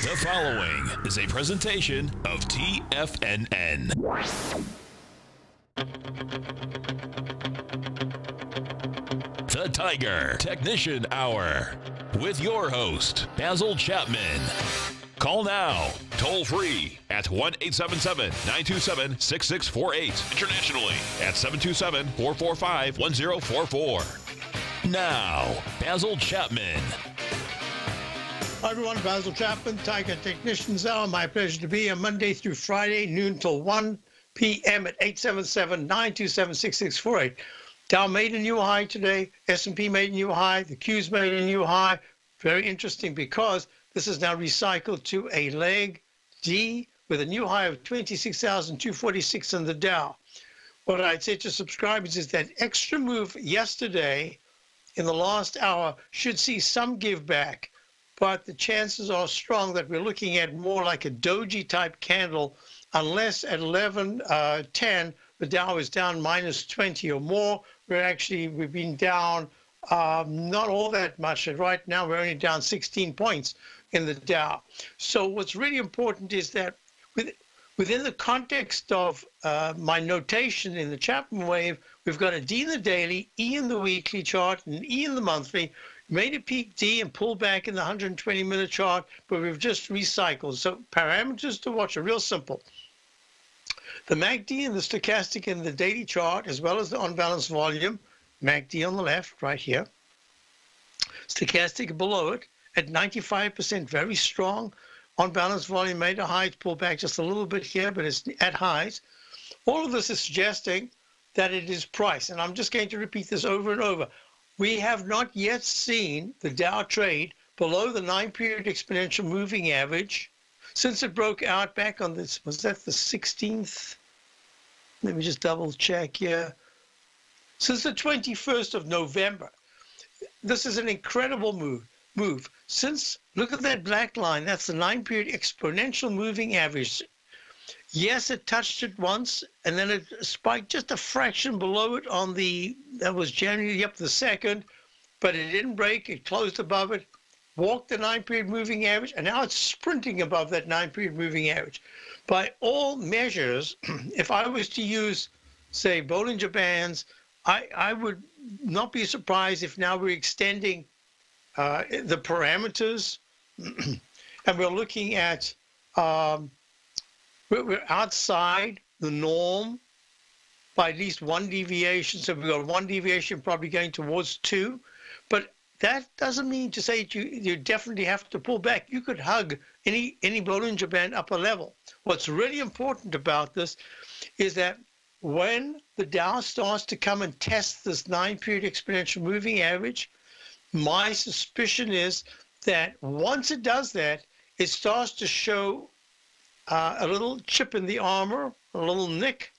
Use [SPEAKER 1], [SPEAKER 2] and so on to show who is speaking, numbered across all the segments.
[SPEAKER 1] The following is a presentation of TFNN. The Tiger Technician Hour with your host, Basil Chapman. Call now, toll free at 1-877-927-6648. Internationally at 727-445-1044. Now, Basil Chapman.
[SPEAKER 2] Hi everyone, Basil Chapman, Tiger Technicians Hour. My pleasure to be here Monday through Friday, noon till 1 p.m. at 877-927-6648. Dow made a new high today. S&P made a new high. The Q's made a new high. Very interesting because this is now recycled to a leg D with a new high of 26,246 in the Dow. What I'd say to subscribers is that extra move yesterday in the last hour should see some give back, but the chances are strong that we're looking at more like a doji type candle, unless at 11:10 the Dow is down minus 20 or more. We've been down not all that much. Right now we're only down 16 points in the Dow. So what's really important is that within the context of my notation in the Chapman wave, we've got a D in the daily, E in the weekly chart, and E in the monthly. Made a peak D and pulled back in the 120-minute chart, but we've just recycled. So parameters to watch are real simple. The MACD and the stochastic in the daily chart, as well as the on-balance volume, MACD on the left, right here. Stochastic below it at 95%, very strong. On-balance volume made a high, it's pulled back just a little bit here, but it's at highs. All of this is suggesting that it is price, and I'm just going to repeat this over and over. We have not yet seen the Dow trade below the 9-period exponential moving average since it broke out back on this, was that the 16th? Let me just double check here. Since the 21st of November. This is an incredible move. Look at that black line, that's the 9-period exponential moving average. Yes, it touched it once, and then it spiked just a fraction below it on that was January, the 2nd, but it didn't break. It closed above it, walked the 9-period moving average, and now it's sprinting above that 9-period moving average. By all measures, if I was to use, say, Bollinger Bands, I would not be surprised if now we're extending the parameters, and we're looking at we're outside the norm by at least one deviation. So we've got one deviation probably going towards 2. But that doesn't mean to say you definitely have to pull back. You could hug any Bollinger Band upper level. What's really important about this is that when the Dow starts to come and test this 9-period exponential moving average, my suspicion is that once it does that, it starts to show a little chip in the armor, a little nick,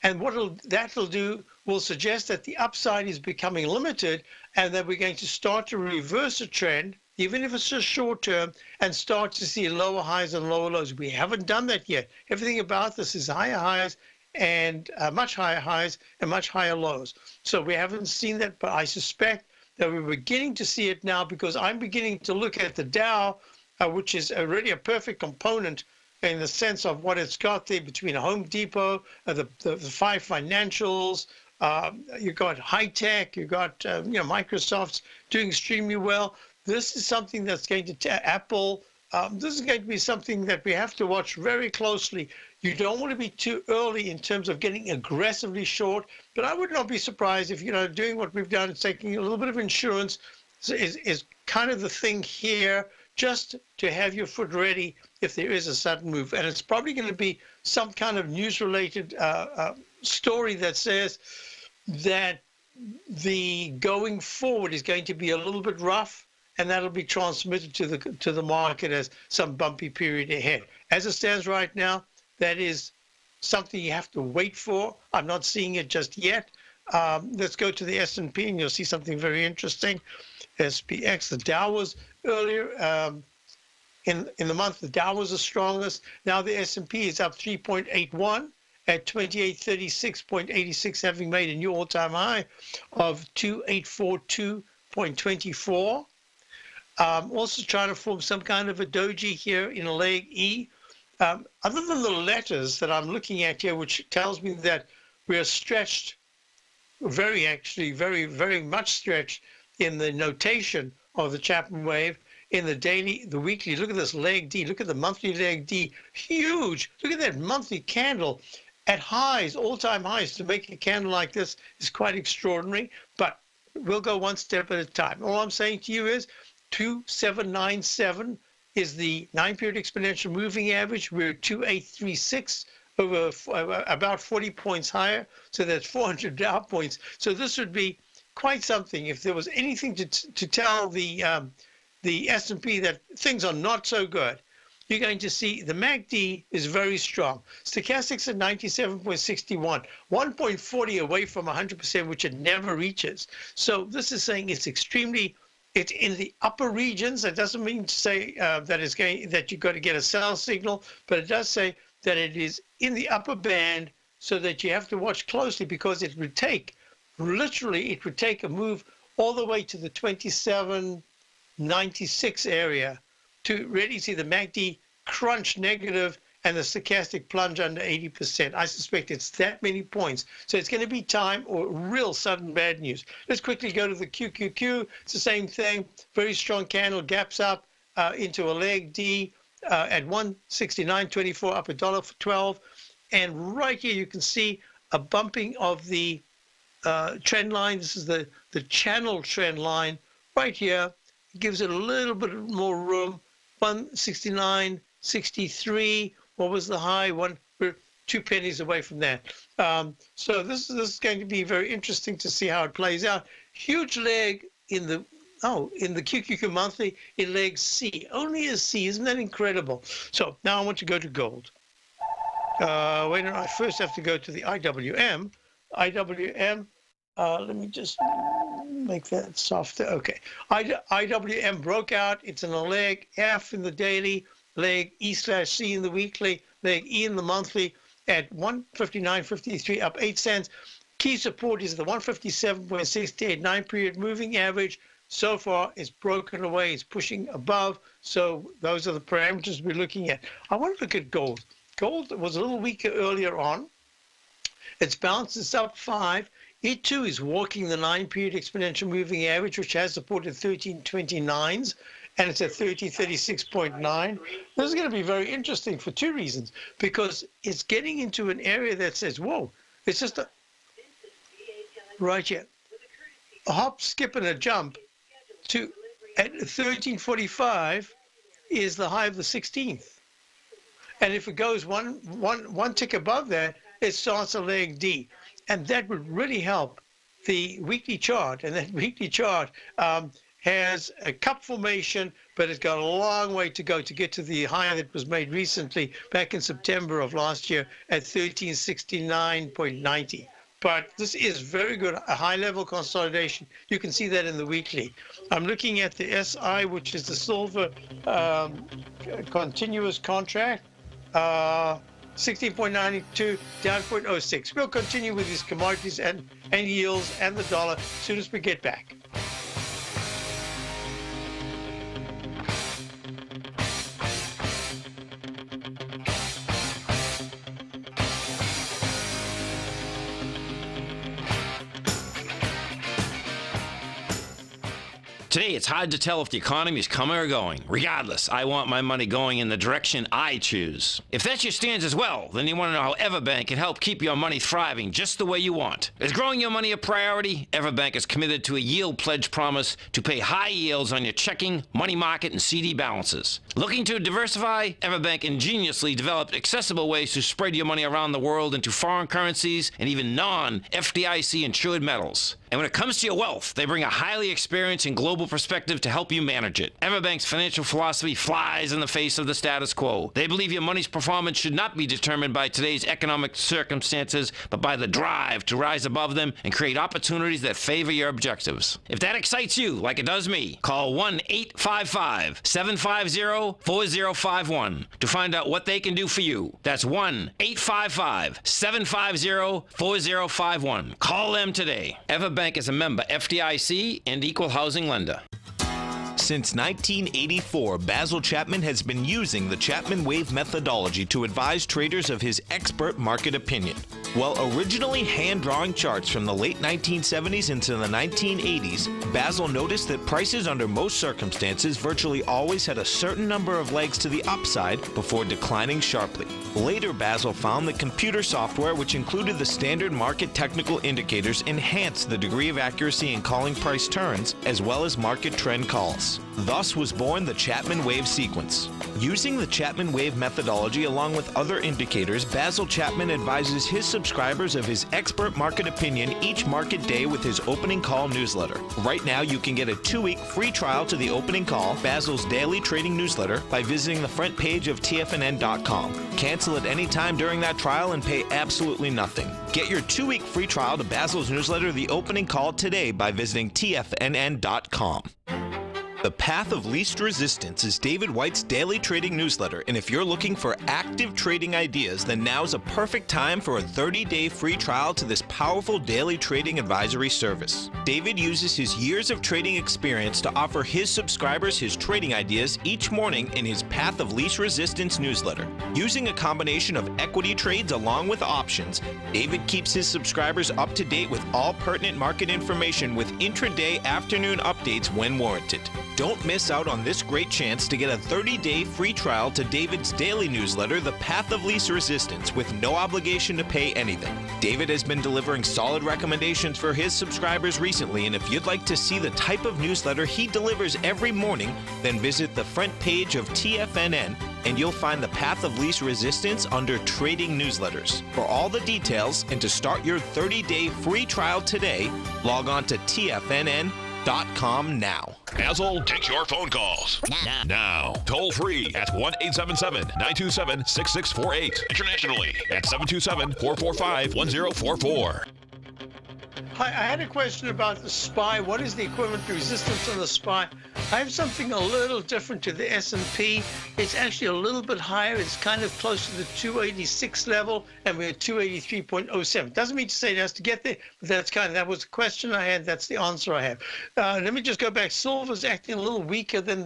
[SPEAKER 2] and what that'll do will suggest that the upside is becoming limited and that we're going to start to reverse a trend, even if it's just short term, and start to see lower highs and lower lows. We haven't done that yet. Everything about this is higher highs and much higher highs and much higher lows. So we haven't seen that, but I suspect that we're beginning to see it now because I'm beginning to look at the Dow, which is already a perfect component in the sense of what it's got there between Home Depot, the 5 financials, you got high tech, you got Microsoft's doing extremely well. This is something that's going to Apple. This is going to be something that we have to watch very closely. You don't want to be too early in terms of getting aggressively short, but I would not be surprised if doing what we've done, taking a little bit of insurance is kind of the thing here, just to have your foot ready if there is a sudden move. And it's probably going to be some kind of news-related story that says that the going forward is going to be a little bit rough, and that'll be transmitted to the market as some bumpy period ahead. As it stands right now, that is something you have to wait for. I'm not seeing it just yet. Let's go to the S&P, and you'll see something very interesting. SPX, the Dow was earlier in the month, the Dow was the strongest. Now the S&P is up 3.81 at 2836.86, having made a new all-time high of 2842.24. Also trying to form some kind of a doji here in a leg E. Other than the letters that I'm looking at here, which tells me that we are stretched, very much stretched in the notation of the Chapman wave, in the daily, the weekly. Look at this leg D. Look at the monthly leg D. Huge. Look at that monthly candle at highs, all-time highs. To make a candle like this is quite extraordinary, but we'll go one step at a time. All I'm saying to you is 2797 is the 9-period exponential moving average. We're 2836 over about 40 points higher. So that's 400 Dow points. So this would be quite something if there was anything to tell the S&P that things are not so good. You're going to see the MACD is very strong. Stochastics at 97.61, 1.40 away from 100%, which it never reaches. So this is saying it's in the upper regions. That doesn't mean to say that you've got to get a sell signal, but it does say that it is in the upper band, so that you have to watch closely, because it would take, literally, it would take a move all the way to the 2796 area to really see the MACD crunch negative and the stochastic plunge under 80%. I suspect it's that many points. So it's going to be time or real sudden bad news. Let's quickly go to the QQQ. It's the same thing. Very strong candle, gaps up into a leg D at 169.24, up $1.12. And right here you can see a bumping of the trend line. This is the channel trend line right here. It gives it a little bit more room. 169.63. What was the high? We're 2 pennies away from that. So this is going to be very interesting to see how it plays out. Huge leg in the QQQ monthly in leg C. Only a C. Isn't that incredible? So now I want to go to gold. Wait, I first have to go to the IWM. IWM. Let me just make that softer. Okay. IWM broke out. It's in a leg F in the daily, leg E/C in the weekly, leg E in the monthly at 159.53, up 8 cents. Key support is the 157.68 9-period moving average. So far, it's broken away. It's pushing above. So those are the parameters we're looking at. I want to look at gold. Gold was a little weaker earlier on. It's bounced. It's up 5. It too is walking the 9-period exponential moving average, which has supported 1329s, and it's at 1336.9. This is going to be very interesting for 2 reasons. Because it's getting into an area that says, whoa, it's just right here. A hop, skip, and a jump to at 1345 is the high of the 16th. And if it goes one tick above that, it starts a leg D. And that would really help the weekly chart. And that weekly chart has a cup formation, but it's got a long way to go to get to the high that was made recently back in September of last year at 1369.90. But this is very good, a high-level consolidation. You can see that in the weekly. I'm looking at the SI, which is the silver continuous contract. 16.92, down 0.06. We'll continue with these commodities and yields and the dollar as soon as we get back.
[SPEAKER 3] Today, it's hard to tell if the economy is coming or going. Regardless, I want my money going in the direction I choose. If that's your stance as well, then you want to know how Everbank can help keep your money thriving just the way you want. Is growing your money a priority? Everbank is committed to a yield pledge promise to pay high yields on your checking, money market, and CD balances. Looking to diversify? Everbank ingeniously developed accessible ways to spread your money around the world into foreign currencies and even non-FDIC insured metals. And when it comes to your wealth, they bring a highly experienced and global perspective to help you manage it. Everbank's financial philosophy flies in the face of the status quo. They believe your money's performance should not be determined by today's economic circumstances, but by the drive to rise above them and create opportunities that favor your objectives. If that excites you, like it does me, call 1-855-750-4051 to find out what they can do for you. That's 1-855-750-4051. Call them today. Everbank is a member FDIC and equal housing lender.
[SPEAKER 4] Since 1984, Basil Chapman has been using the Chapman Wave methodology to advise traders of his expert market opinion. While originally hand-drawing charts from the late 1970s into the 1980s, Basil noticed that prices under most circumstances virtually always had a certain number of legs to the upside before declining sharply. Later, Basil found that computer software, which included the standard market technical indicators, enhanced the degree of accuracy in calling price turns, as well as market trend calls. Thus was born the Chapman Wave sequence. Using the Chapman Wave methodology along with other indicators, Basil Chapman advises his subscribers of his expert market opinion each market day with his opening call newsletter. Right now, you can get a 2-week free trial to the opening call, Basil's daily trading newsletter, by visiting the front page of TFNN.com. Cancel at any time during that trial and pay absolutely nothing. Get your 2-week free trial to Basil's newsletter, The Opening Call, today by visiting TFNN.com. The Path of Least Resistance is David White's daily trading newsletter, and if you're looking for active trading ideas, then now's a perfect time for a 30-day free trial to this powerful daily trading advisory service. David uses his years of trading experience to offer his subscribers his trading ideas each morning in his Path of Least Resistance newsletter. Using a combination of equity trades along with options, David keeps his subscribers up to date with all pertinent market information with intraday afternoon updates when warranted. Don't miss out on this great chance to get a 30-day free trial to David's daily newsletter, The Path of Least Resistance, with no obligation to pay anything. David has been delivering solid recommendations for his subscribers recently, and if you'd like to see the type of newsletter he delivers every morning, then visit the front page of TFNN, and you'll find the Path of Least Resistance under Trading Newsletters. For all the details and to start your 30-day free trial today, log on to TFNN.com now.
[SPEAKER 1] Basil takes your phone calls. Now. Toll free at 1-877-927-6648. Internationally at 727-445-1044.
[SPEAKER 2] Hi, I had a question about the SPY. What is the equivalent to resistance on the SPY? I have something a little different to the S&P. It's actually a little bit higher. It's kind of close to the 286 level, and we're at 283.07. Doesn't mean to say it has to get there, but that was the question I had. That's the answer I have. Let me just go back. Silver's acting a little weaker than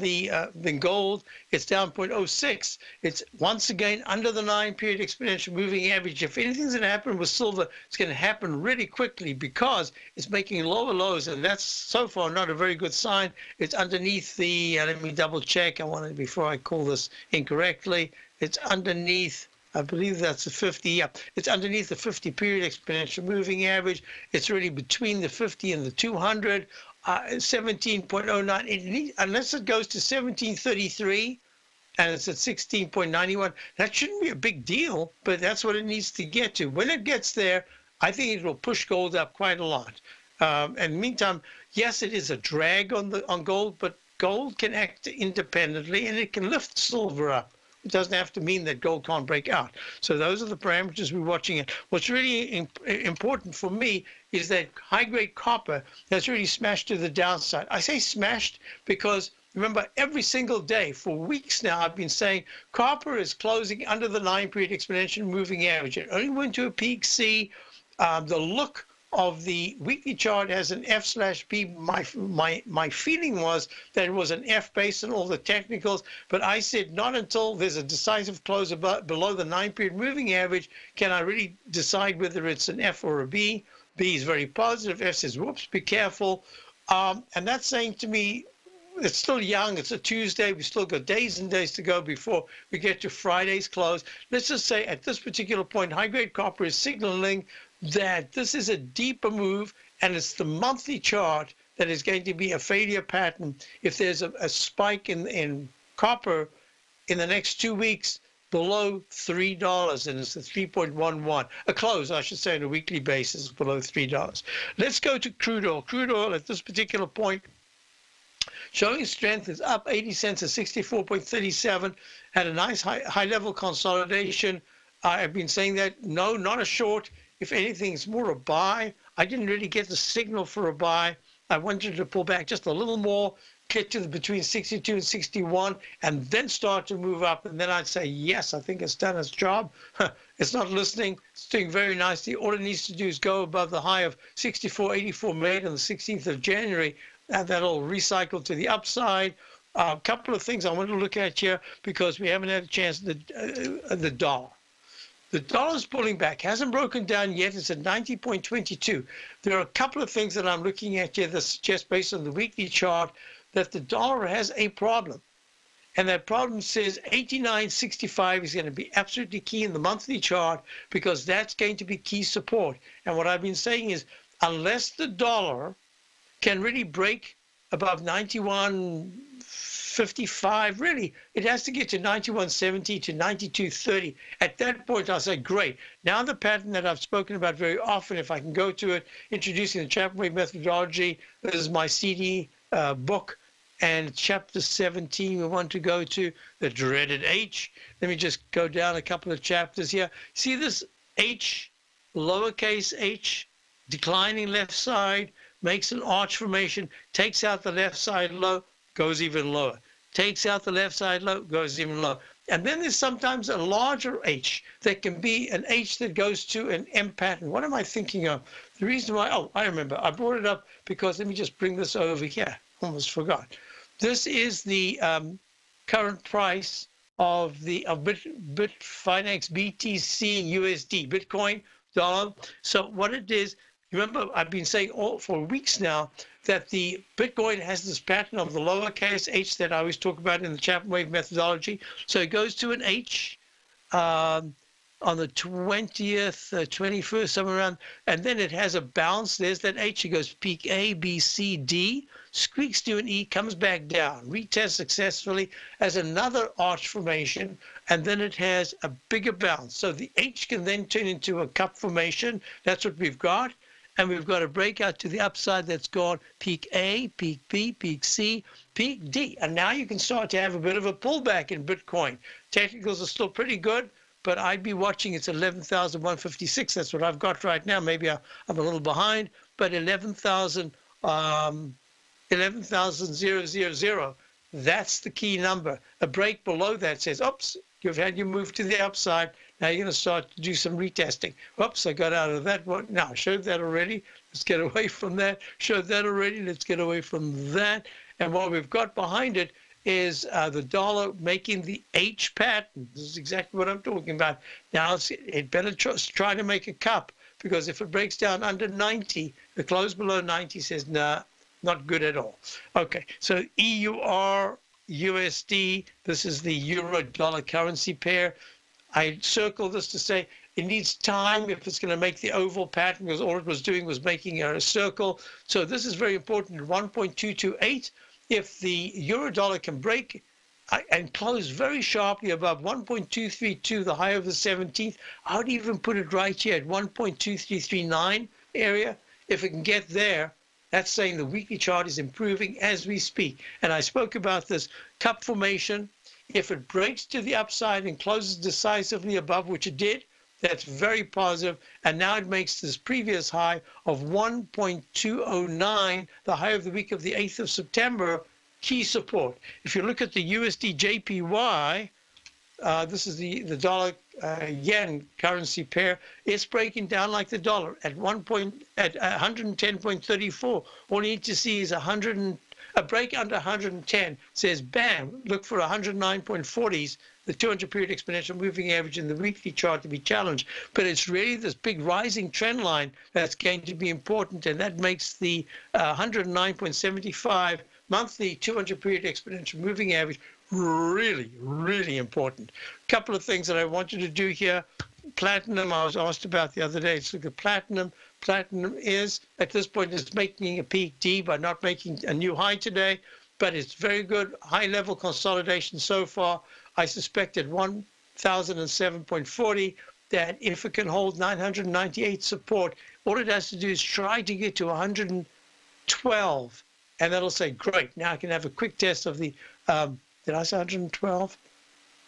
[SPEAKER 2] gold. It's down 0.06. It's once again under the 9-period exponential moving average. If anything's going to happen with silver, it's going to happen really quickly because it's making lower lows, and that's so far not a very good sign. It's underneath the, let me double check. I wanted before I call this incorrectly. It's underneath, I believe that's the 50. Yeah, it's underneath the 50-period exponential moving average. It's really between the 50 and the 200. 17.09. Unless it goes to 1733 and it's at 16.91, that shouldn't be a big deal, but that's what it needs to get to. When it gets there, I think it will push gold up quite a lot. And in the meantime, yes, it is a drag on gold, but gold can act independently and it can lift silver up. It doesn't have to mean that gold can't break out. So those are the parameters we're watching. It. What's really important for me is that high-grade copper has really smashed to the downside. I say smashed because, remember, every single day for weeks now I've been saying copper is closing under the 9-period exponential moving average. It only went to a peak C. The look of the weekly chart has an F/B. My feeling was that it was an F based on all the technicals, but I said not until there's a decisive close below the 9-period moving average can I really decide whether it's an F or a B. B is very positive. F says, whoops, be careful. And that's saying to me, it's still young. It's a Tuesday. We still got days and days to go before we get to Friday's close. Let's just say at this particular point, high-grade copper is signaling that this is a deeper move, and it's the monthly chart that is going to be a failure pattern. If there's a spike in copper in the next 2 weeks below $3, and it's a 3.11, a close, I should say, on a weekly basis below $3. Let's go to crude oil. Crude oil at this particular point, showing strength, is up 80 cents at 64.37, had a nice high-level consolidation. I've been saying that, no, not a short. If anything, it's more a buy. I didn't really get the signal for a buy. I wanted to pull back just a little more, get to between 62 and 61, and then start to move up. And then I'd say, yes, I think it's done its job. It's not listening. It's doing very nicely. All it needs to do is go above the high of 64.84 made on the 16th of January. and that'll recycle to the upside. A couple of things I want to look at here because we haven't had a chance. The dollar. The dollar's pulling back, hasn't broken down yet. It's at 90.22. There are a couple of things that I'm looking at here that suggest, based on the weekly chart, that the dollar has a problem. And that problem says 89.65 is going to be absolutely key in the monthly chart because that's going to be key support. And what I've been saying is, unless the dollar can really break above 91.55, really, it has to get to 91.70 to 92.30. At that point, I'll say, great. Now the pattern that I've spoken about very often, if I can go to it, introducing the Chapman Wave methodology. This is my CD book. And chapter 17, we want to go to the dreaded H. Let me just go down a couple of chapters here. See this H, lowercase h, declining left side, makes an arch formation, takes out the left side low, goes even lower. Takes out the left side low, goes even lower. And then there's sometimes a larger H that can be an H that goes to an M pattern. What am I thinking of? The reason why, oh, I remember. I brought it up because, let me just bring this over here. Almost forgot. This is the current price of the Bitfinex BTC USD, Bitcoin, dollar. So what it is, remember I've been saying for weeks now that the Bitcoin has this pattern of the lowercase h that I always talk about in the Chapman Wave methodology. So it goes to an H on the 20th, 21st, somewhere around, and then it has a bounce. There's that H. It goes peak A, B, C, D, squeaks to an E, comes back down, retests successfully, has another arch formation, and then it has a bigger bounce. So the H can then turn into a cup formation. That's what we've got. And we've got a breakout to the upside that's gone peak A, peak B, peak C, peak D. And now you can start to have a bit of a pullback in Bitcoin. Technicals are still pretty good, but I'd be watching. It's 11,156. That's what I've got right now. Maybe I'm a little behind, but 11,000, 11,000. That's the key number. A break below that says, oops, you've had your move to the upside. Now you're going to start to do some retesting. Oops, I got out of that one. Now, I showed that already. Let's get away from that. Showed that already. Let's get away from that. And what we've got behind it is the dollar making the H pattern. This is exactly what I'm talking about. Now, it better try to make a cup, because if it breaks down under 90, the close below 90 says, nah, not good at all. Okay, so EUR, USD, this is the euro-dollar currency pair. I circle this to say it needs time if it's going to make the oval pattern, because all it was doing was making a circle. So this is very important. 1.228. If the euro-dollar can break and close very sharply above 1.232, the high of the 17th, I would even put it right here at 1.2339 area. If it can get there, that's saying the weekly chart is improving as we speak. And I spoke about this cup formation. If it breaks to the upside and closes decisively above, which it did, that's very positive. And now it makes this previous high of 1.209, the high of the week of the 8th of September, key support. If you look at the USD JPY, this is the dollar yen currency pair, it's breaking down like the dollar at 110.34. All you need to see is a break under 110 says bam, look for 109.40s, the 200 period exponential moving average in the weekly chart to be challenged. But it's really this big rising trend line that's going to be important, and that makes the 109.75 monthly 200 period exponential moving average really, really important. A couple of things that I want you to do here. Platinum, I was asked about the other day. Let's look at platinum. Platinum is, at this point, it's making a peak D by not making a new high today, but it's very good high-level consolidation so far. I suspect at 1,007.40 that if it can hold 998 support, all it has to do is try to get to 112, and that'll say, great, now I can have a quick test of the, did I say 112?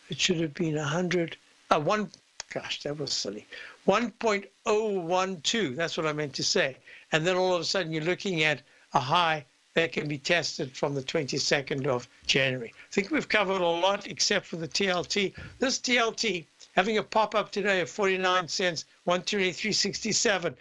[SPEAKER 2] It should have been 100, gosh, that was silly. 1.012, that's what I meant to say. And then all of a sudden you're looking at a high that can be tested from the 22nd of January. I think we've covered a lot except for the TLT. This TLT having a pop-up today of 49 cents, 123.67.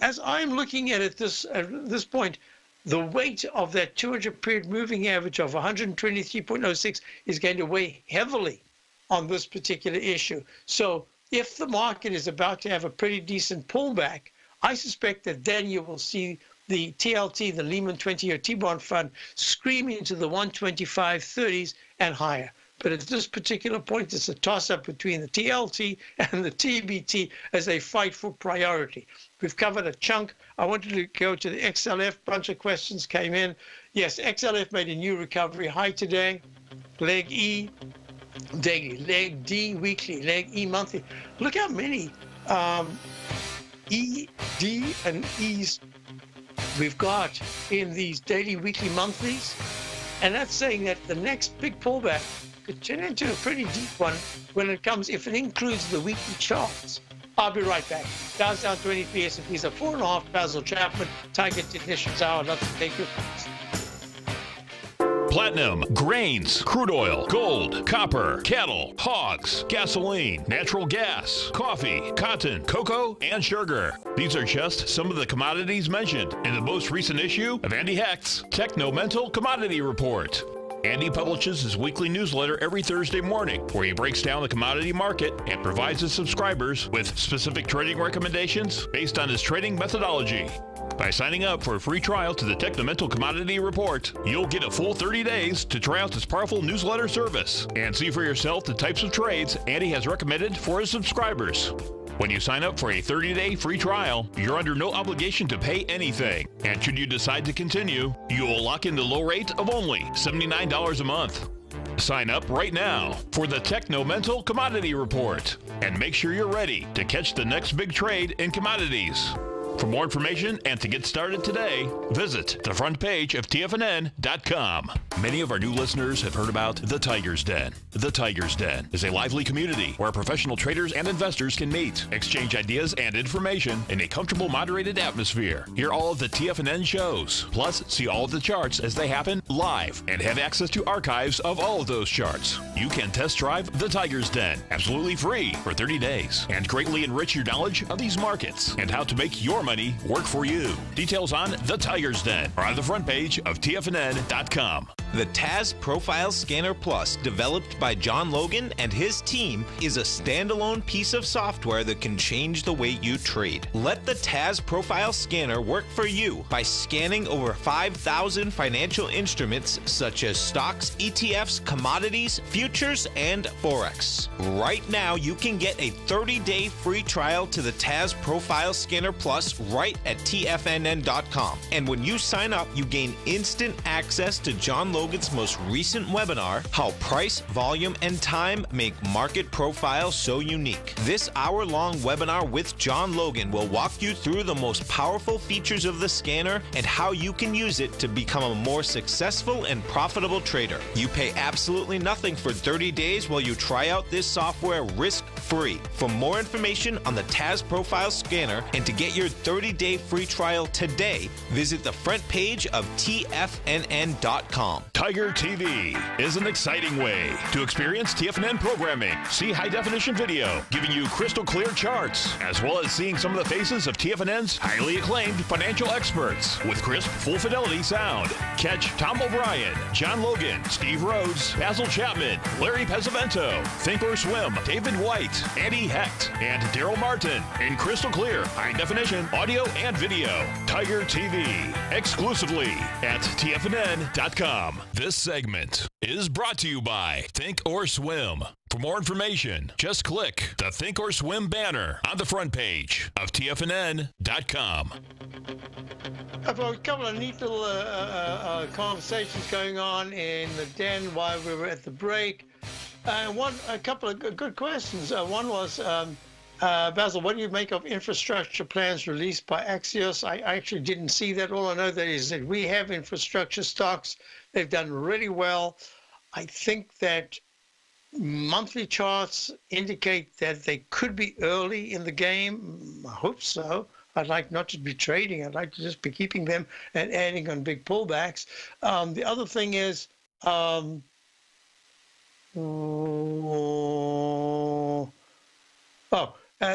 [SPEAKER 2] As I'm looking at it at this point, the weight of that 200-period moving average of 123.06 is going to weigh heavily on this particular issue. So if the market is about to have a pretty decent pullback, I suspect that then you will see the TLT, the Lehman 20-year T-bond fund, scream into the 125.30s and higher. But at this particular point, it's a toss-up between the TLT and the TBT as they fight for priority. We've covered a chunk. I wanted to go to the XLF. Bunch of questions came in. Yes, XLF made a new recovery high today. Leg E, daily. Leg D, weekly. Leg E, monthly. Look how many E, D, and E's we've got in these daily, weekly, monthlies. And that's saying that the next big pullback could turn into a pretty deep one when it comes, if it includes the weekly charts. I'll be right back. Dow's down 23, S&P's at 4.5. Basil Chapman, Tiger Technicians Hour. I'd love to take your calls.
[SPEAKER 1] Platinum, grains, crude oil, gold, copper, cattle, hogs, gasoline, natural gas, coffee, cotton, cocoa, and sugar. These are just some of the commodities mentioned in the most recent issue of Andy Hecht's Techno-Mental Commodity Report. Andy publishes his weekly newsletter every Thursday morning, where he breaks down the commodity market and provides his subscribers with specific trading recommendations based on his trading methodology. By signing up for a free trial to the Techno-Mental Commodity Report, you'll get a full 30 days to try out this powerful newsletter service and see for yourself the types of trades Andy has recommended for his subscribers. When you sign up for a 30-day free trial, you're under no obligation to pay anything. And should you decide to continue, you will lock in the low rate of only $79 a month. Sign up right now for the Techno-Mental Commodity Report and make sure you're ready to catch the next big trade in commodities. For more information and to get started today, visit the front page of TFNN.com. Many of our new listeners have heard about The Tiger's Den. The Tiger's Den is a lively community where professional traders and investors can meet, exchange ideas and information in a comfortable, moderated atmosphere. Hear all of the TFNN shows, plus see all of the charts as they happen live and have access to archives of all of those charts. You can test drive The Tiger's Den absolutely free for 30 days and greatly enrich your knowledge of these markets and how to make your money work for you. Details on The Tiger's Den are on the front page of TFNN.com.
[SPEAKER 4] The TAS Profile Scanner Plus, developed by John Logan and his team, is a standalone piece of software that can change the way you trade. Let the TAS Profile Scanner work for you by scanning over 5,000 financial instruments such as stocks, ETFs, commodities, futures, and Forex. Right now, you can get a 30-day free trial to the TAS Profile Scanner Plus right at TFNN.com. And when you sign up, you gain instant access to John Logan's most recent webinar, How Price, Volume, and Time Make Market Profiles So Unique. This hour-long webinar with John Logan will walk you through the most powerful features of the scanner and how you can use it to become a more successful and profitable trader. You pay absolutely nothing for 30 days while you try out this software risk-free. For more information on the TAS Profile Scanner and to get your 30-day free trial today, visit the front page of TFNN.com.
[SPEAKER 1] Tiger TV is an exciting way to experience TFNN programming. See high-definition video giving you crystal clear charts, as well as seeing some of the faces of TFNN's highly acclaimed financial experts with crisp, full-fidelity sound. Catch Tom O'Brien, John Logan, Steve Rhodes, Basil Chapman, Larry Pesavento, Think or Swim, David White, Andy Hecht, and Daryl Martin in crystal clear, high-definition audio and video. Tiger TV, exclusively at TFNN.com. This segment is brought to you by Think or Swim. For more information, just click the Think or Swim banner on the front page of TFNN.com.
[SPEAKER 2] I've got a couple of neat little conversations going on in the den while we were at the break. A couple of good questions. One was, Basil, what do you make of infrastructure plans released by Axios? I actually didn't see that. All I know that is that we have infrastructure stocks. They've done really well. I think that monthly charts indicate that they could be early in the game. I hope so. I'd like not to be trading. I'd like to just be keeping them and adding on big pullbacks. The other thing is,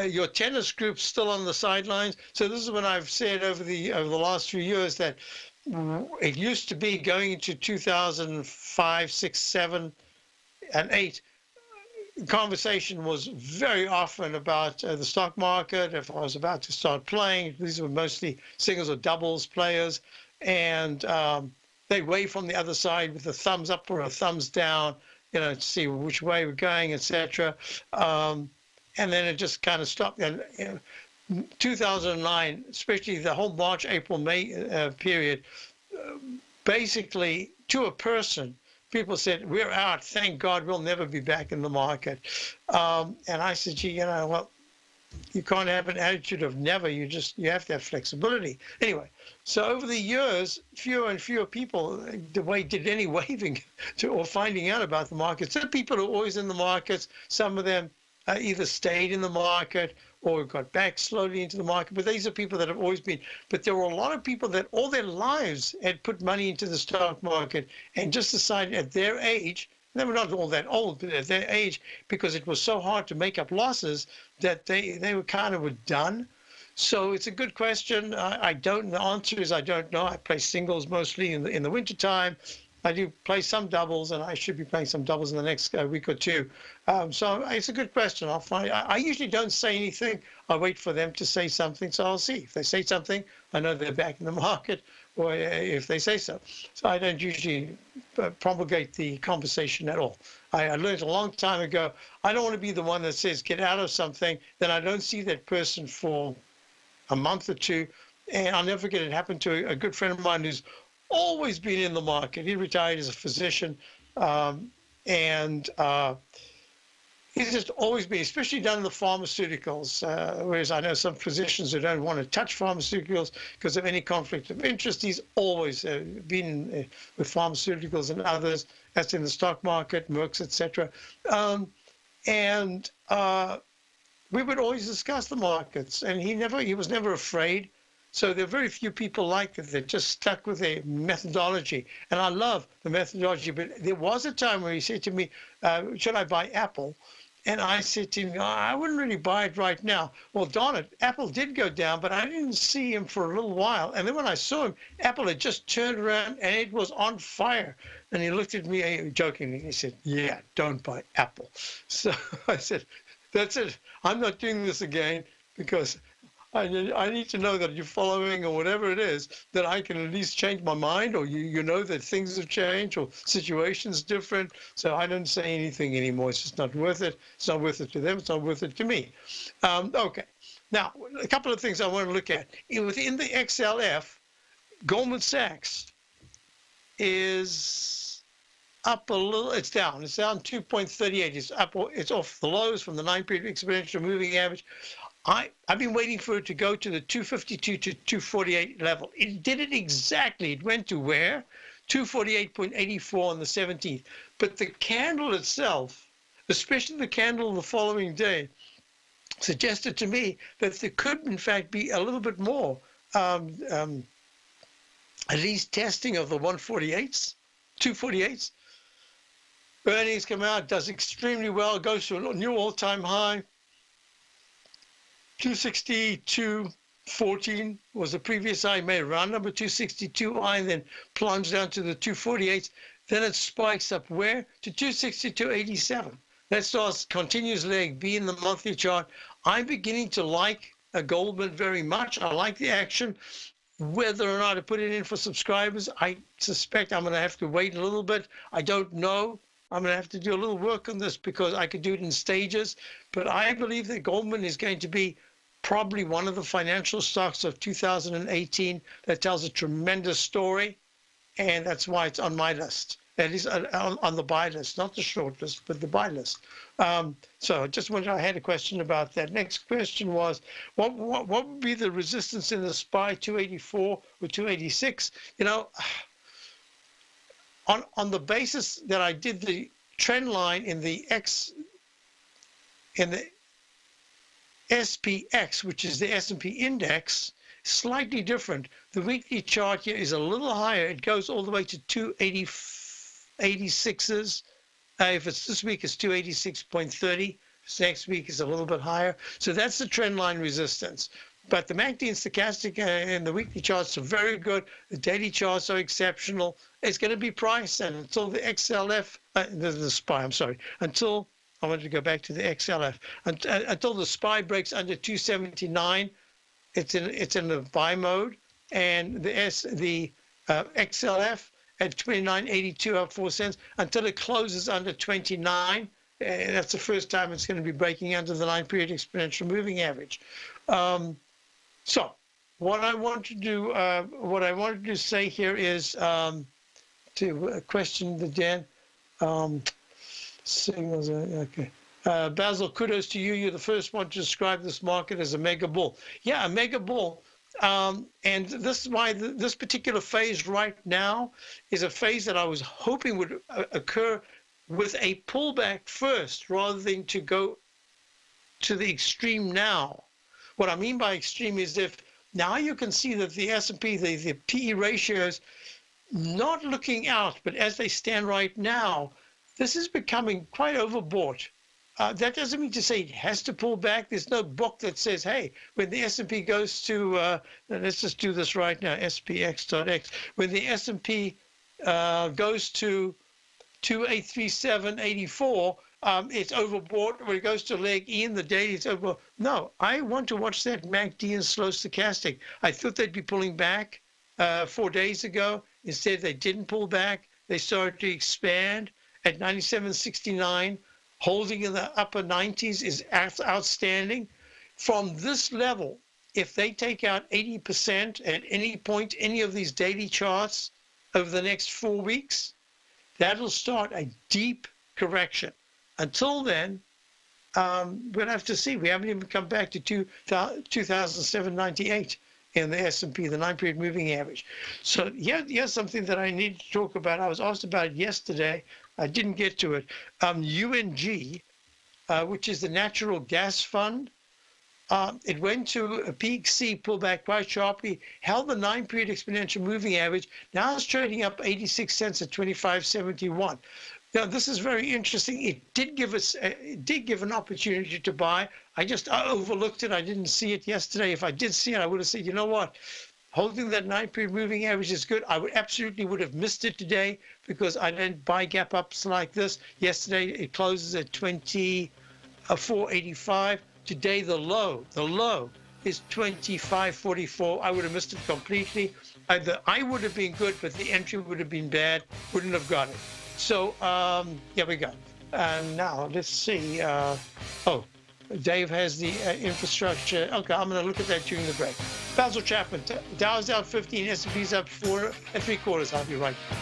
[SPEAKER 2] your tennis group's still on the sidelines. So this is what I've said over the last few years, that it used to be going into 2005, 6, 7, and 8. Conversation was very often about the stock market. If I was about to start playing, these were mostly singles or doubles players, and they wave from the other side with a thumbs up or a thumbs down, to see which way we're going, etc. And then it just kind of stopped. And 2009, especially the whole March, April, May period, basically to a person, people said, we're out. Thank God we'll never be back in the market. And I said, gee, well, you can't have an attitude of never. You have to have flexibility. Anyway, so over the years, fewer and fewer people did any waving or finding out about the market. Some people are always in the markets. Some of them either stayed in the market or got back slowly into the market. But these are people that have always been. But there were a lot of people that all their lives had put money into the stock market and just decided at their age, they were not all that old, but at their age, because it was so hard to make up losses, that they were kind of done. So it's a good question. I don't. The answer is I don't know. I play singles mostly in the wintertime. I do play some doubles, and I should be playing some doubles in the next week or two. So it's a good question. I'll find. I usually don't say anything. I wait for them to say something, so I'll see. If they say something, I know they're back in the market, or if they say so. So I don't usually promulgate the conversation at all. I learned a long time ago, I don't want to be the one that says, get out of something, then I don't see that person for a month or two. And I'll never forget, it happened to a good friend of mine who's always been in the market. He retired as a physician, and he's just always been, especially down in the pharmaceuticals, whereas I know some physicians who don't want to touch pharmaceuticals because of any conflict of interest. He's always been with pharmaceuticals and others. That's in the stock market, Merck's, etc. And we would always discuss the markets, and he was never afraid. So there are very few people like that. They're just stuck with their methodology. And I love the methodology. But there was a time where he said to me, should I buy Apple? And I said to him, I wouldn't really buy it right now. Well, darn it, Apple did go down, but I didn't see him for a little while. And then when I saw him, Apple had just turned around and it was on fire. And he looked at me jokingly. He said, yeah, don't buy Apple. So I said, that's it. I'm not doing this again because I need to know that you're following or whatever it is, that I can at least change my mind, or you know that things have changed or situations different. So I don't say anything anymore. It's just not worth it. It's not worth it to them. It's not worth it to me. Okay. Now, a couple of things I want to look at. Within the XLF, Goldman Sachs is up a little. It's down. It's down 2.38. It's up. It's off the lows from the 9-period exponential moving average. I've been waiting for it to go to the 252 to 248 level. It did it exactly. It went to where? 248.84 on the 17th. But the candle itself, especially the candle the following day, suggested to me that there could, in fact, be a little bit more, at least testing of the 148s, 248s. Earnings come out, does extremely well, goes to a new all-time high. 262.14 was the previous high, made around number 262 high, and then plunged down to the 248s. Then it spikes up where? To 262.87. That starts continuous leg B in the monthly chart. I'm beginning to like a Goldman very much. I like the action. Whether or not to put it in for subscribers, I suspect I'm going to have to wait a little bit. I don't know. I'm going to have to do a little work on this because I could do it in stages. But I believe that Goldman is going to be probably one of the financial stocks of 2018 that tells a tremendous story. And that's why it's on my list. At least on the buy list, not the short list, but the buy list. So I had a question about that. Next question was, what would be the resistance in the SPY 284 or 286? On the basis that I did the trend line in the SPX, which is the S&P index, slightly different. The weekly chart here is a little higher. It goes all the way to 286s. If it's this week, it's 286.30. Next week is a little bit higher. So that's the trend line resistance. But the MACD and stochastic and the weekly charts are very good. The daily charts are exceptional. It's going to be priced, and until the XLF, the SPY, I'm sorry, until I wanted to go back to the XLF, until the SPY breaks under 279, it's in the buy mode, and the XLF at 29.82 up 4 cents until it closes under 29. That's the first time it's going to be breaking under the 9-period exponential moving average. So what I want to do, say here is to question the Dan. Signals, okay. Basil, kudos to you. You're the first one to describe this market as a mega bull. Yeah, a mega bull. And this is why this particular phase right now is a phase that I was hoping would occur with a pullback first rather than to go to the extreme now. What I mean by extreme is if now you can see that the S&P, the PE ratios, not looking out, but as they stand right now, this is becoming quite overbought. That doesn't mean to say it has to pull back. There's no book that says, hey, when the S&P goes to, let's just do this right now, SPX.X. When the S&P goes to 2837.84, it's overbought. When it goes to leg E in the daily, it's over. No, I want to watch that MACD and slow stochastic. I thought they'd be pulling back 4 days ago. Instead, they didn't pull back. They started to expand at 97.69. Holding in the upper 90s is outstanding. From this level, if they take out 80% at any point, any of these daily charts over the next 4 weeks, that'll start a deep correction. Until then, we'll have to see. We haven't even come back to 2007.98 in the S&P, the 9-period moving average. So here's something that I need to talk about. I was asked about it yesterday. I didn't get to it. UNG, which is the natural gas fund, it went to a peak C, pulled back quite sharply, held the 9-period exponential moving average. Now it's trading up 86 cents at 25.71. Now this is very interesting. It did give an opportunity to buy. I overlooked it. I didn't see it yesterday. If I did see it, I would have said, you know what? Holding that 9-period moving average is good. I would have missed it today because I didn't buy gap ups like this. Yesterday it closes at 24.85. Today the low is 25.44. I would have missed it completely. I would have been good, but the entry would have been bad. Wouldn't have got it. So here we go. Now let's see. Dave has the infrastructure. Okay, I'm going to look at that during the break. Basil Chapman, Dow's out 15, S&P's up 4 3/4. I'll be right back.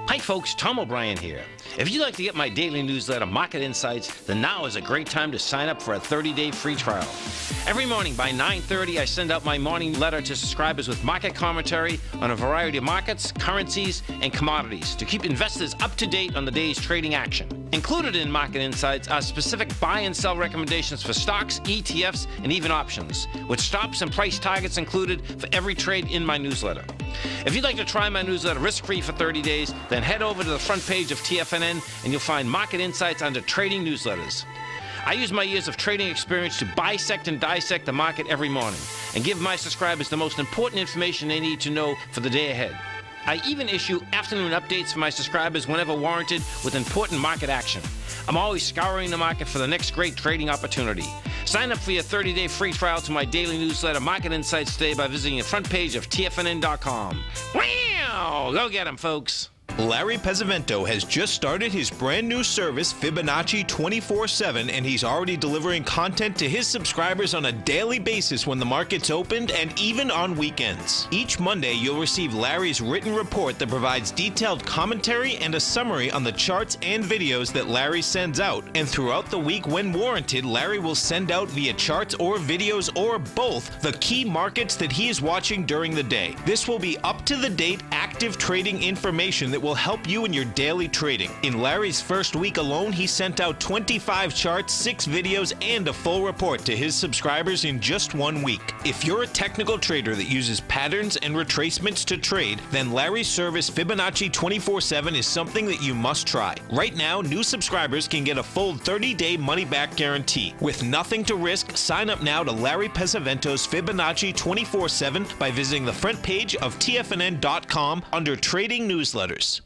[SPEAKER 3] Hi folks, Tom O'Brien here. If you'd like to get my daily newsletter, Market Insights, then now is a great time to sign up for a 30-day free trial. Every morning by 9:30, I send out my morning letter to subscribers with market commentary on a variety of markets, currencies, and commodities to keep investors up to date on the day's trading action. Included in Market Insights are specific buy and sell recommendations for stocks, ETFs, and even options, with stops and price targets included for every trade in my newsletter. If you'd like to try my newsletter risk-free for 30 days, then head over to the front page of TFNN and you'll find Market Insights under Trading Newsletters. I use my years of trading experience to bisect and dissect the market every morning and give my subscribers the most important information they need to know for the day ahead. I even issue afternoon updates for my subscribers whenever warranted with important market action. I'm always scouring the market for the next great trading opportunity. Sign up for your 30-day free trial to my daily newsletter, Market Insights, today by visiting the front page of TFNN.com. Wow! Go get 'em, folks.
[SPEAKER 4] Larry Pesavento has just started his brand new service, Fibonacci 24/7, and he's already delivering content to his subscribers on a daily basis when the market's opened and even on weekends. Each Monday, you'll receive Larry's written report that provides detailed commentary and a summary on the charts and videos that Larry sends out. And throughout the week, when warranted, Larry will send out via charts or videos or both the key markets that he is watching during the day. This will be up-to-the-date, active trading information that will will help you in your daily trading. In Larry's first week alone, he sent out 25 charts, 6 videos, and a full report to his subscribers in just 1 week. If you're a technical trader that uses patterns and retracements to trade, then Larry's service Fibonacci 24/7 is something that you must try. Right now, new subscribers can get a full 30-day money-back guarantee. With nothing to risk, sign up now to Larry Pesavento's Fibonacci 24/7 by visiting the front page of TFNN.com under Trading Newsletters.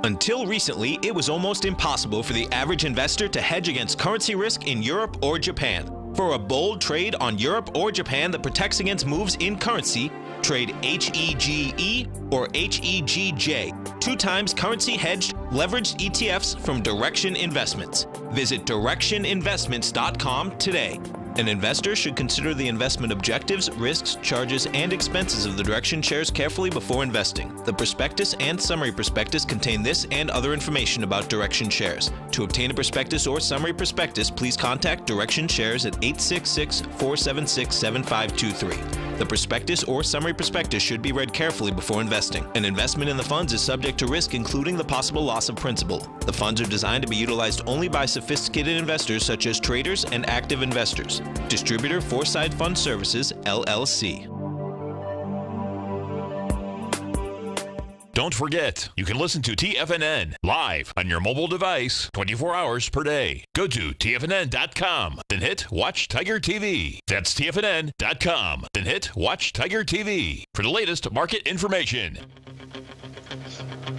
[SPEAKER 4] Until recently, it was almost impossible for the average investor to hedge against currency risk in Europe or Japan. For a bold trade on Europe or Japan that protects against moves in currency, trade HEGE or HEGJ, 2 times currency hedged leveraged ETFs from Direction Investments. Visit directioninvestments.com today. An investor should consider the investment objectives, risks, charges, and expenses of the Direction shares carefully before investing. The prospectus and summary prospectus contain this and other information about Direction shares. To obtain a prospectus or summary prospectus, please contact Direction shares at 866-476-7523. The prospectus or summary prospectus should be read carefully before investing. An investment in the funds is subject to risk, including the possible loss of principal. The funds are designed to be utilized only by sophisticated investors such as traders and active investors. Distributor Foreside Fund Services, LLC.
[SPEAKER 1] Don't forget, you can listen to TFNN live on your mobile device 24 hours per day. Go to TFNN.com, then hit Watch Tiger TV. That's TFNN.com, then hit Watch Tiger TV for the latest market information.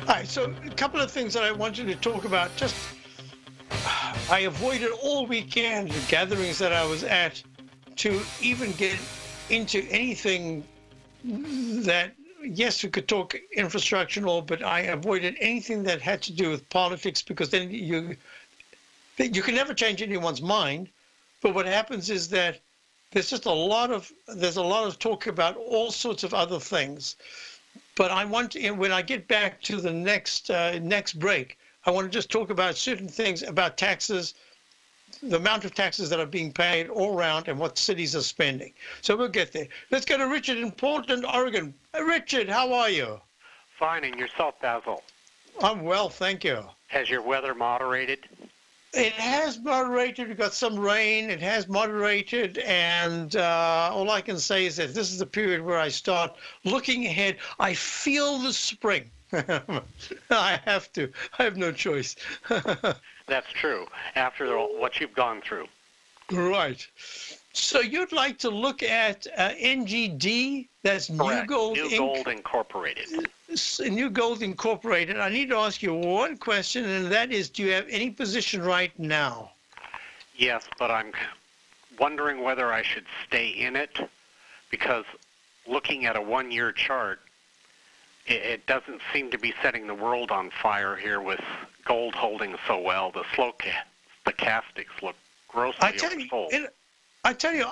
[SPEAKER 2] All right, so a couple of things that I wanted to talk about. Just, I avoided all weekend the gatherings that I was at to even get into anything that, yes, we could talk infrastructure and all, but I avoided anything that had to do with politics, because then you can never change anyone's mind. But what happens is that there's a lot of talk about all sorts of other things. But I want to, when I get back to the next break, I want to just talk about certain things about taxes, the amount of taxes that are being paid all around, and what cities are spending. So we'll get there. Let's go to Richard in Portland, Oregon. Richard, how are you?
[SPEAKER 5] Fine, and yourself, Basil?
[SPEAKER 2] I'm well, thank you.
[SPEAKER 5] Has your weather moderated?
[SPEAKER 2] It has moderated. We've got some rain. It has moderated, and all I can say is that this is the period where I start looking ahead. I feel the spring. I have to. I have no choice.
[SPEAKER 5] That's true, after what you've gone through.
[SPEAKER 2] Right. So you'd like to look at NGD, that's
[SPEAKER 5] Correct.
[SPEAKER 2] New Gold
[SPEAKER 5] New Gold Incorporated.
[SPEAKER 2] New Gold Incorporated. I need to ask you one question, and that is, do you have any position right now?
[SPEAKER 5] Yes, but I'm wondering whether I should stay in it, because looking at a one-year chart, it doesn't seem to be setting the world on fire here with gold holding so well. The stochastics look grossly oversold.
[SPEAKER 2] I tell you,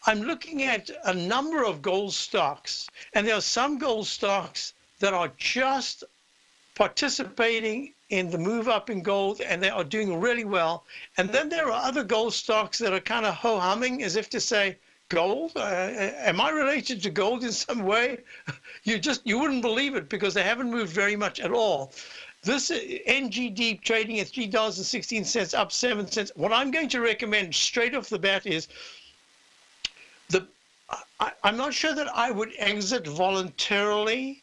[SPEAKER 2] I'm looking at a number of gold stocks, and there are some gold stocks that are just participating in the move up in gold, and they are doing really well. And then there are other gold stocks that are kind of ho-humming, as if to say, gold? Am I related to gold in some way? You wouldn't believe it, because they haven't moved very much at all. This NGD trading at $3.16, up 7 cents. What I'm going to recommend straight off the bat is I'm not sure that I would exit voluntarily,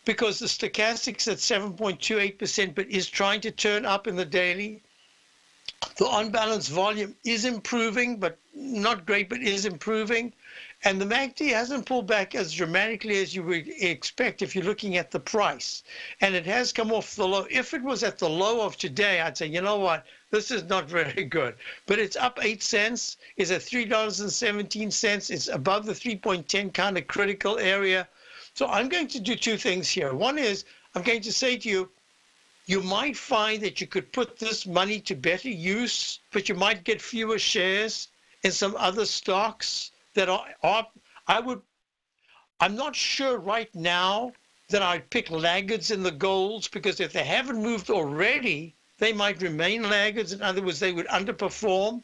[SPEAKER 2] because the stochastic's at 7.28%, but is trying to turn up in the daily. The on-balance volume is improving, but not great, but is improving. And the MACD hasn't pulled back as dramatically as you would expect if you're looking at the price. And it has come off the low. If it was at the low of today, I'd say, you know what, this is not very good. But it's up 8 cents. It's at $3.17. It's above the 3.10 kind of critical area. So I'm going to do 2 things here. One is, I'm going to say to you, you might find that you could put this money to better use, but you might get fewer shares in some other stocks that I'm not sure right now that I'd pick laggards in the golds, because if they haven't moved already, they might remain laggards. In other words, they would underperform.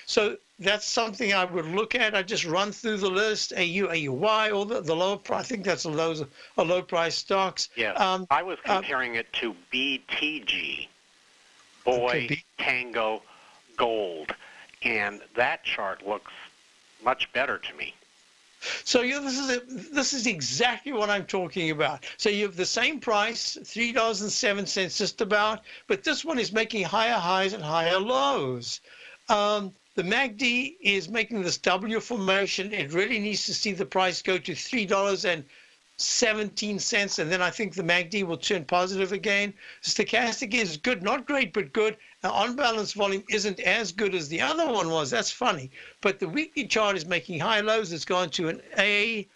[SPEAKER 2] So that's something I would look at. I just run through the list, AU, AUY, all the lower price. I think that's a low price stocks.
[SPEAKER 5] Yeah, I was comparing it to BTG, Tango, Gold, and that chart looks much better to me.
[SPEAKER 2] So this is exactly what I'm talking about. So you have the same price, $3.07 just about, but this one is making higher highs and higher lows. The MACD is making this W formation. It really needs to see the price go to $3.17, and then I think the MACD will turn positive again. Stochastic is good, not great, but good. On balance volume isn't as good as the other one was. That's funny. But the weekly chart is making high lows. It's gone to an A.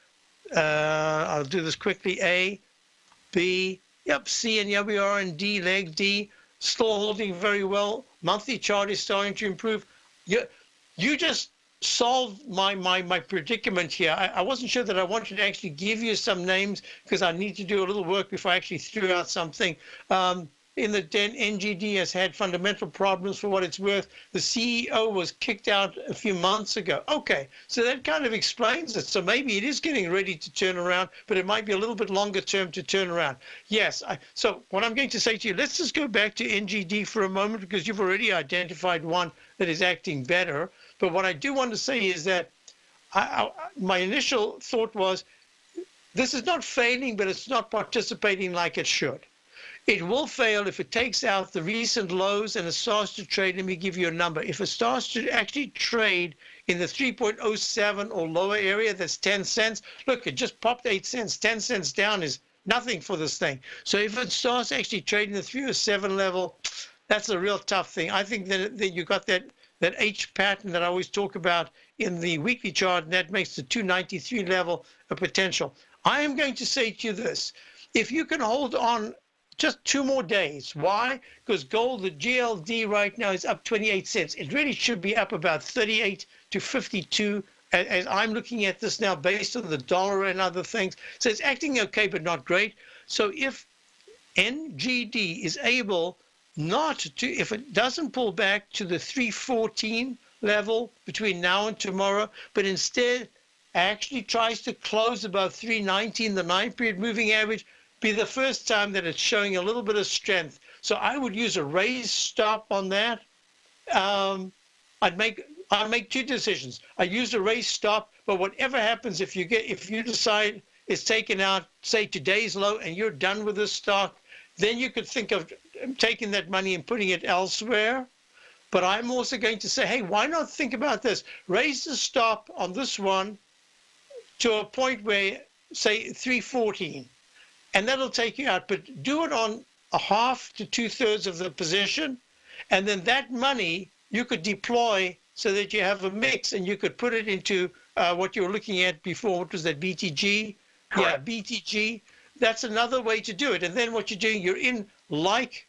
[SPEAKER 2] I'll do this quickly. A, B, yep, C, and here we are in D, leg D. Still holding very well. Monthly chart is starting to improve. You just solved my predicament here. I wasn't sure that I wanted to actually give you some names because I need to do a little work before I actually threw out something. In the NGD has had fundamental problems for what it's worth. The CEO was kicked out a few months ago. Okay, so that kind of explains it. So maybe it is getting ready to turn around, but it might be a little bit longer term to turn around. Yes, so what I'm going to say to you, let's just go back to NGD for a moment because you've already identified one that is acting better. But what I do want to say is that my initial thought was, this is not failing, but it's not participating like it should. It will fail if it takes out the recent lows and it starts to trade. Let me give you a number. If it starts to actually trade in the 3.07 or lower area, that's 10 cents. Look, it just popped 8 cents. 10 cents down is nothing for this thing. So if it starts actually trading the 307 level, that's a real tough thing. I think that you got that H pattern that I always talk about in the weekly chart, and that makes the 293 level a potential. I am going to say to you this. If you can hold on just 2 more days. Why? Because gold, the GLD right now is up 28 cents. It really should be up about 38 to 52 as I'm looking at this now based on the dollar and other things. So it's acting okay, but not great. So if NGD is able not to, if it doesn't pull back to the 314 level between now and tomorrow, but instead actually tries to close above 319, the 9-period moving average, be the first time that it's showing a little bit of strength. So I would use a raised stop on that. I'd make 2 decisions. I use a raised stop, but whatever happens, if you decide it's taken out, say today's low, and you're done with this stock, then you could think of taking that money and putting it elsewhere. But I'm also going to say, hey, why not think about this? Raise the stop on this one to a point where, say, 314. And that'll take you out, but do it on a half to 2/3 of the position. And then that money you could deploy so that you have a mix and you could put it into what you were looking at before. What was that, BTG?
[SPEAKER 5] Correct.
[SPEAKER 2] Yeah, BTG. That's another way to do it. And then what you're doing, you're in like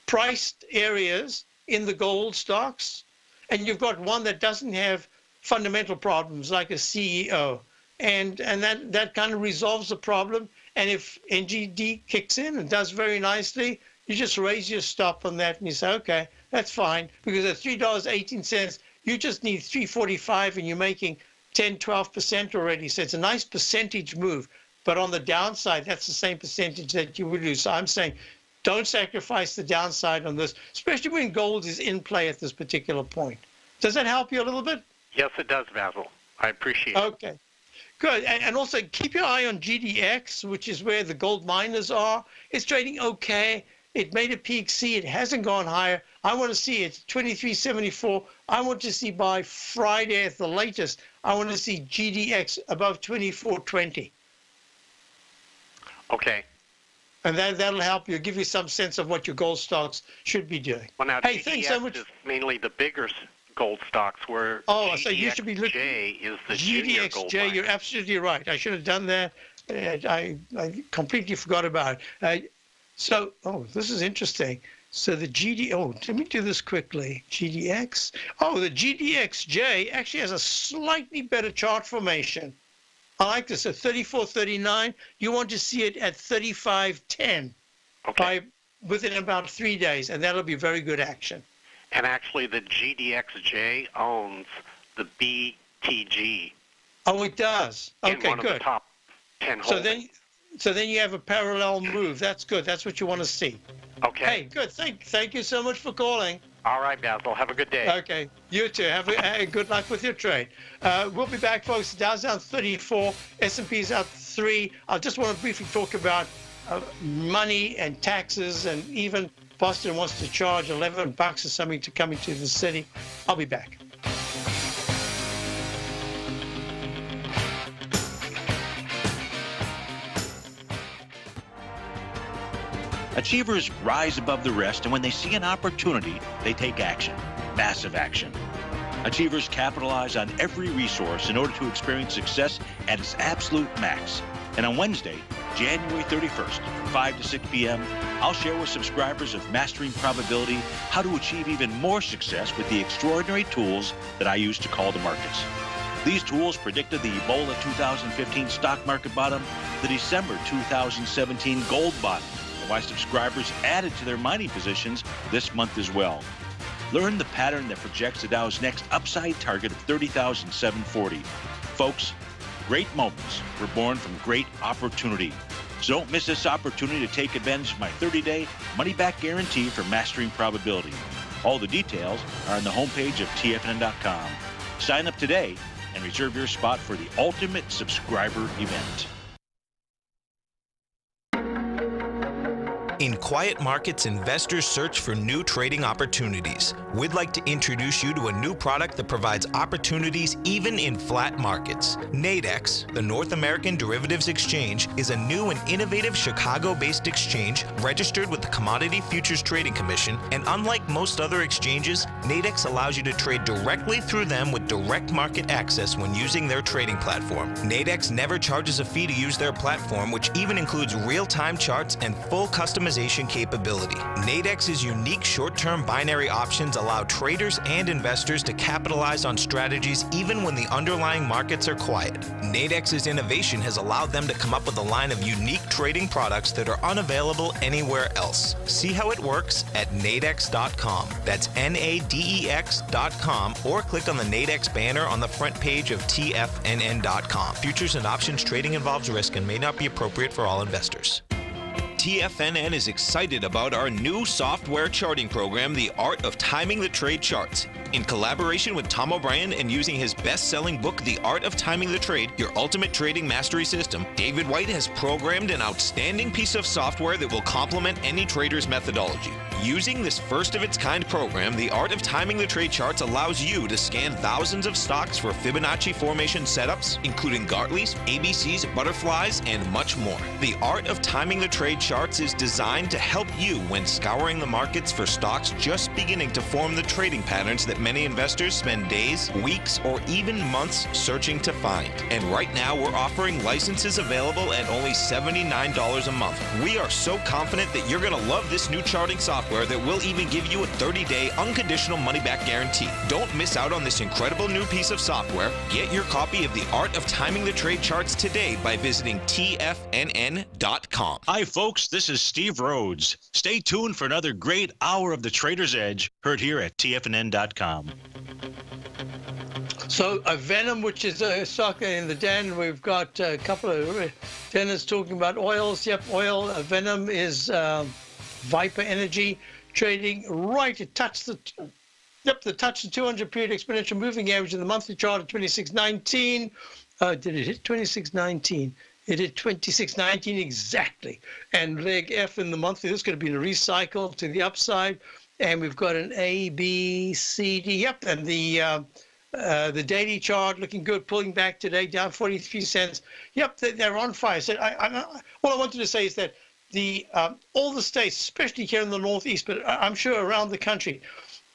[SPEAKER 2] priced areas in the gold stocks, and you've got one that doesn't have fundamental problems like a CEO. And that kind of resolves the problem. And if NGD kicks in and does very nicely, you just raise your stop on that and you say, okay, that's fine. Because at $3.18, you just need 345 and you're making 10, 12% already. So it's a nice percentage move. But on the downside, that's the same percentage that you would lose. So I'm saying don't sacrifice the downside on this, especially when gold is in play at this particular point. Does that help you a little bit?
[SPEAKER 5] Yes, it does, Basil. I appreciate it.
[SPEAKER 2] Okay. Good. And also keep your eye on GDX, which is where the gold miners are. It's trading okay. It made a peak C. It hasn't gone higher. I want to see it 23.74. I want to see by Friday at the latest. I want to see GDX above 24.20.
[SPEAKER 5] Okay.
[SPEAKER 2] And that'll help you, give you some sense of what your gold stocks should be doing.
[SPEAKER 5] Well, now,
[SPEAKER 2] hey,
[SPEAKER 5] GDX
[SPEAKER 2] thanks so much.
[SPEAKER 5] is mainly the bigger gold stocks, where
[SPEAKER 2] so you should be looking.
[SPEAKER 5] GDXJ is the junior gold
[SPEAKER 2] GDXJ,
[SPEAKER 5] mine.
[SPEAKER 2] you're absolutely right. I should have done that. I completely forgot about it. This is interesting. So the let me do this quickly. GDX. The GDXJ actually has a slightly better chart formation. I like this at 34.39. You want to see it at 35.10 within about 3 days, and that'll be very good action.
[SPEAKER 5] And actually, the GDXJ owns the BTG
[SPEAKER 2] Oh, it does.
[SPEAKER 5] in
[SPEAKER 2] Okay,
[SPEAKER 5] one of the
[SPEAKER 2] good.
[SPEAKER 5] top 10 holdings.
[SPEAKER 2] So then you have a parallel move. That's good. That's what you want to see.
[SPEAKER 5] Okay.
[SPEAKER 2] Hey, good. Thank you so much for calling.
[SPEAKER 5] All right, Basil. Have a good day.
[SPEAKER 2] Okay. You too. Have a good luck with your trade. We'll be back, folks. Dow's down 34. S&P's out 3. I just want to briefly talk about money and taxes, and even Boston wants to charge $11 or something to come into the city. I'll be back.
[SPEAKER 6] Achievers rise above the rest, and when they see an opportunity, they take action. Massive action. Achievers capitalize on every resource in order to experience success at its absolute max. And on Wednesday, January 31st, from 5 to 6 p.m., I'll share with subscribers of Mastering Probability how to achieve even more success with the extraordinary tools that I use to call the markets. These tools predicted the Ebola 2015 stock market bottom, the December 2017 gold bottom, and why subscribers added to their mining positions this month as well. Learn the pattern that projects the Dow's next upside target of 30,740. Folks, great moments were born from great opportunity. So don't miss this opportunity to take advantage of my 30-day money-back guarantee for Mastering Probability. All the details are on the homepage of TFNN.com. Sign up today and reserve your spot for the ultimate subscriber event.
[SPEAKER 4] In quiet markets, investors search for new trading opportunities. We'd like to introduce you to a new product that provides opportunities even in flat markets. Nadex, the North American Derivatives Exchange, is a new and innovative Chicago-based exchange registered with the Commodity Futures Trading Commission, and unlike most other exchanges, Nadex allows you to trade directly through them with direct market access when using their trading platform. Nadex never charges a fee to use their platform, which even includes real-time charts and full customization capability. Nadex's unique short-term binary options allow traders and investors to capitalize on strategies even when the underlying markets are quiet. Nadex's innovation has allowed them to come up with a line of unique trading products that are unavailable anywhere else. See how it works at nadex.com. That's NADEX.com, or click on the Nadex banner on the front page of TFNN.com. Futures and options trading involves risk and may not be appropriate for all investors. TFNN is excited about our new software charting program, The Art of Timing the Trade Charts. In collaboration with Tom O'Brien and using his best-selling book, The Art of Timing the Trade, Your Ultimate Trading Mastery System, David White has programmed an outstanding piece of software that will complement any trader's methodology. Using this first-of-its-kind program, The Art of Timing the Trade Charts allows you to scan thousands of stocks for Fibonacci formation setups, including Gartley's, ABC's, butterflies, and much more. The Art of Timing the Trade Charts is designed to help you when scouring the markets for stocks just beginning to form the trading patterns that many investors spend days, weeks, or even months searching to find. And right now, we're offering licenses available at only $79 a month. We are so confident that you're going to love this new charting software that will even give you a 30-day unconditional money-back guarantee. Don't miss out on this incredible new piece of software. Get your copy of The Art of Timing the Trade Charts today by visiting TFNN.com.
[SPEAKER 6] Hi, folks. This is Steve Rhodes. Stay tuned for another great hour of The Trader's Edge, heard here at TFNN.com.
[SPEAKER 2] So Venom, which is a stock in the den, we've got a couple of tenants talking about oils. Yep, oil. Venom is Viper Energy trading right. It touched the 200 period exponential moving average in the monthly chart of 2619. Did it hit 2619? It hit 2619 exactly. And leg F in the monthly, this is going to be a recycle to the upside. And we've got an A, B, C, D. Yep, and the daily chart looking good, pulling back today, down 43 cents. Yep, they're on fire. So all I wanted to say is that all the states, especially here in the Northeast, but I'm sure around the country,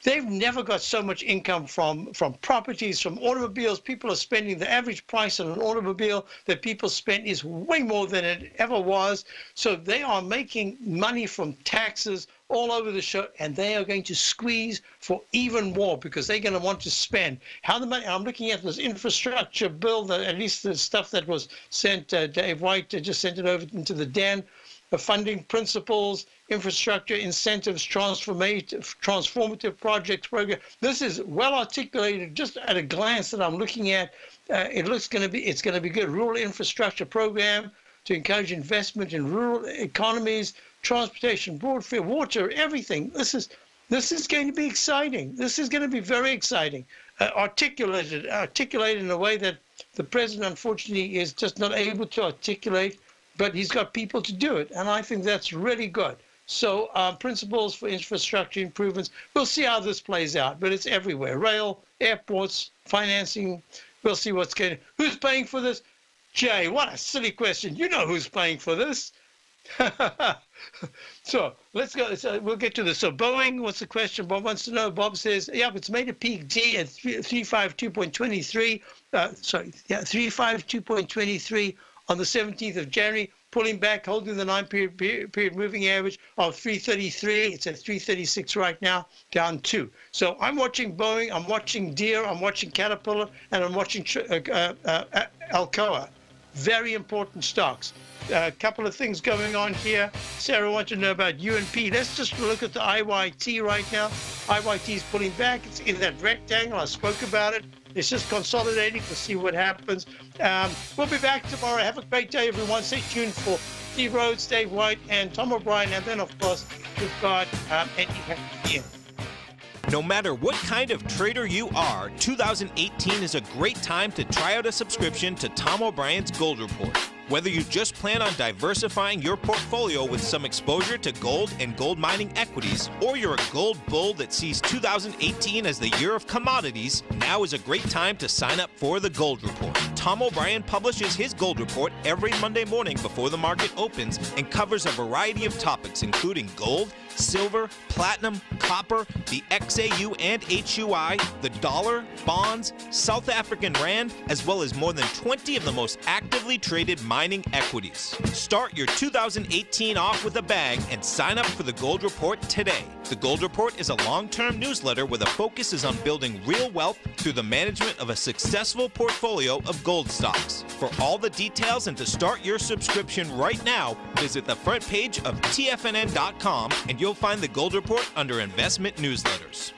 [SPEAKER 2] they've never got so much income from properties, from automobiles. People are spending, the average price on an automobile that people spend is way more than it ever was. So they are making money from taxes all over the show, and they are going to squeeze for even more because they're going to want to spend. How the money, I'm looking at this infrastructure bill, at least the stuff that was sent, Dave White just sent it over into the den. funding principles, infrastructure, incentives, transformative projects program. This is well articulated just at a glance that I'm looking at. It's going to be good. Rural infrastructure program to encourage investment in rural economies, transportation, broadband, water, everything. This is going to be exciting. This is going to be very exciting. Articulated in a way that the president, unfortunately, is just not able to articulate, but he's got people to do it, and I think that's really good. So principles for infrastructure improvements, we'll see how this plays out, but it's everywhere. Rail, airports, financing, we'll see what's going. Who's paying for this? Jay, what a silly question. You know who's paying for this. So let's go. We'll get to this. So Boeing, what's the question? Bob wants to know. Bob says, yeah, it's made a peak D at 352.23. 352.23 on the 17th of January, pulling back, holding the 9-period moving average of 333. It's at 336 right now, down 2. So I'm watching Boeing, I'm watching Deere, I'm watching Caterpillar, and I'm watching Alcoa. Very important stocks. A couple of things going on here. Sarah wants to know about UNP. Let's just look at the IYT right now. IYT is pulling back. It's in that rectangle. I spoke about it. It's just consolidating. We'll see what happens. We'll be back tomorrow. Have a great day, everyone. Stay tuned for Steve Rhodes, Dave White, and Tom O'Brien. And then, of course, we've got Eddie Ian.
[SPEAKER 4] No matter what kind of trader you are, 2018 is a great time to try out a subscription to Tom O'Brien's Gold Report. Whether you just plan on diversifying your portfolio with some exposure to gold and gold mining equities, or you're a gold bull that sees 2018 as the year of commodities, now is a great time to sign up for the Gold Report. Tom O'Brien publishes his Gold Report every Monday morning before the market opens and covers a variety of topics including gold, silver, platinum, copper, the XAU and HUI, the dollar, bonds, South African rand, as well as more than 20 of the most actively traded mining equities. Start your 2018 off with a bang and sign up for the Gold Report today. The Gold Report is a long-term newsletter where the focus is on building real wealth through the management of a successful portfolio of gold stocks. For all the details and to start your subscription right now, visit the front page of TFNN.com and you'll find the Gold Report under Investment Newsletters.